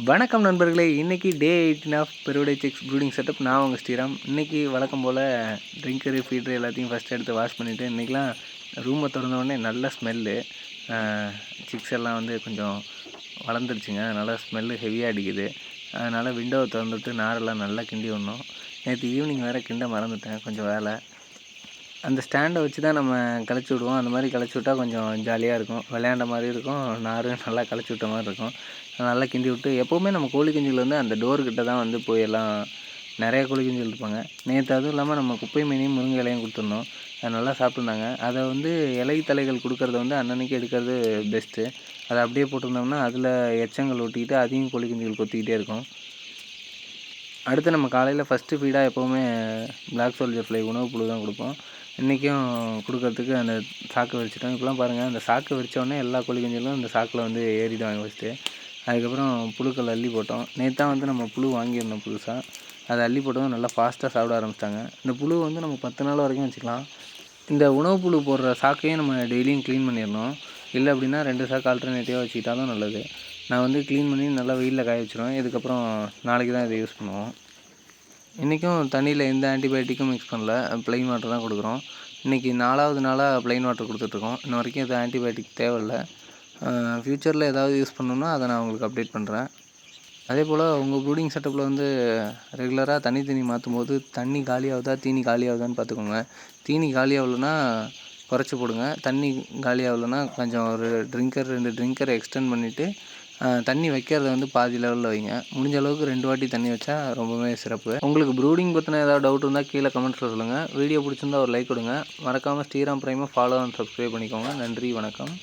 வணக்கம் நண்பர்களே, இன்றைக்கி டே 18 ஆஃப் பெருவடை சிக்ஸ் ப்ரூடிங் செட்டப். நான் உங்கள் ஸ்ரீராம். இன்றைக்கி வழக்கம் போல் ட்ரிங்கரு ஃபீட்ரு எல்லாத்தையும் ஃபஸ்ட்டு எடுத்து வாஷ் பண்ணிவிட்டு, இன்றைக்கெலாம் ரூமை திறந்தோடனே நல்ல ஸ்மெல்லு. சிக்ஸ் எல்லாம் வந்து கொஞ்சம் வளர்ந்துருச்சுங்க, அதனால் ஸ்மெல்லு ஹெவியாக அடிக்குது. அதனால் விண்டோவை திறந்துவிட்டு நாரெல்லாம் நல்லா கிண்டி விடணும். நேற்று ஈவினிங் வேறு கிண்ட மறந்துட்டேன், கொஞ்சம் வேலை. அந்த ஸ்டாண்டை வச்சு தான் நம்ம கழிச்சி விடுவோம். அந்த மாதிரி கழிச்சி விட்டால் கொஞ்சம் ஜாலியாக இருக்கும், விளையாண்ட மாதிரி இருக்கும், நாரும் நல்லா கழிச்சி விட்ட மாதிரி இருக்கும். நல்லா கிண்டி விட்டு, எப்போவுமே நம்ம கோழி குஞ்சுகள் வந்து அந்த டோர்கிட்ட தான் வந்து போய் எல்லாம் நிறைய கோழி குஞ்சுகள் இருப்பாங்க. நேற்று அதுவும் இல்லாமல் நம்ம குப்பை மீனையும் முருங்கை இலையும் கொடுத்துருந்தோம், அது நல்லா சாப்பிட்ருந்தாங்க. அதை வந்து இலை தலைகள் கொடுக்கறத வந்து அன்னன்னைக்கு எடுக்கிறது பெஸ்ட்டு. அதை அப்படியே போட்டிருந்தோம்னா அதில் எச்சங்கள் ஒட்டிக்கிட்டு அதையும் கோழி குஞ்சுகள் கொத்திக்கிட்டே இருக்கும். அடுத்து நம்ம காலையில் ஃபஸ்ட்டு ஃபீடாக எப்போவுமே பிளாக் சோல்ஜர் ஃப்ளை உணவு புழு தான் கொடுப்போம். இன்றைக்கும் கொடுக்கறதுக்கு அந்த சாக்கு விரிச்சிட்டோம். இப்போலாம் பாருங்கள், அந்த சாக்கு விரித்தோடனே எல்லா கோழி குஞ்சுகளும் அந்த சாக்கில் வந்து ஏறிடுவாங்க ஃபஸ்ட்டு. அதுக்கப்புறம் புழுக்கள் அள்ளி போட்டோம். நேற்று தான் வந்து நம்ம புழு வாங்கியிருந்தோம் புதுசாக. அதை அள்ளி போட்டதும் நல்லா ஃபாஸ்ட்டாக சாப்பிட ஆரம்பிச்சிட்டாங்க. இந்த புழு வந்து நம்ம 10 நாள் வரைக்கும் வச்சுக்கலாம். இந்த உணவு புழு போடுற சாக்கையும் நம்ம டெய்லியும் க்ளீன் பண்ணிடணும். இல்லை அப்படின்னா 2 சாக்கு ஆல்டர்னேட்டிவாக வச்சுக்கிட்டாலும் நல்லது. நான் வந்து க்ளீன் பண்ணி நல்லா வெயிலில் காய வச்சுருவேன். இதுக்கப்புறம் நாளைக்கு தான் இதை யூஸ் பண்ணுவோம். இன்றைக்கும் தண்ணியில் எந்த ஆன்டிபயோட்டிக்கும் மிக்ஸ் பண்ணல, ப்ளைன் வாட்டர் தான் கொடுக்குறோம். இன்றைக்கி 4வது நாளாக ப்ளைன் வாட்டர் கொடுத்துட்ருக்கோம். இன்ன வரைக்கும் எதுவும் ஆன்டிபயோட்டிக் தேவையில்லை. ஃப்யூச்சரில் ஏதாவது யூஸ் பண்ணணும்னா அதை நான் உங்களுக்கு அப்டேட் பண்ணுறேன். அதே போல் உங்கள் ப்ரூடிங் செட்டப்பில் வந்து ரெகுலராக தண்ணி மாற்றும்போது தண்ணி காலியாகுதா தீனி காலியாகுதான்னு பார்த்துக்கோங்க. தீனி காலியாகலைன்னா குறைச்சி போடுங்க. தண்ணி காலியாகலைன்னா கொஞ்சம் ஒரு 2 ட்ரிங்கர் எக்ஸ்டெண்ட் பண்ணிவிட்டு தண்ணி வைக்கிறத வந்து பாதி லெவலில் வைங்க. முடிஞ்ச அளவுக்கு 2 வாட்டி தண்ணி வச்சா ரொம்பவே சிறப்பு. உங்களுக்கு ப்ரூடிங் பற்றின ஏதாவது டவுட் இருந்தால் கீழே கமெண்ட்ஸில் சொல்லுங்கள். வீடியோ பிடிச்சிருந்தா ஒரு லைக் கொடுங்க. மறக்காமல் ஸ்ரீராம் பிரைமை ஃபாலோ அண்ட் சப்ஸ்கிரைப் பண்ணிக்கோங்க. நன்றி, வணக்கம்.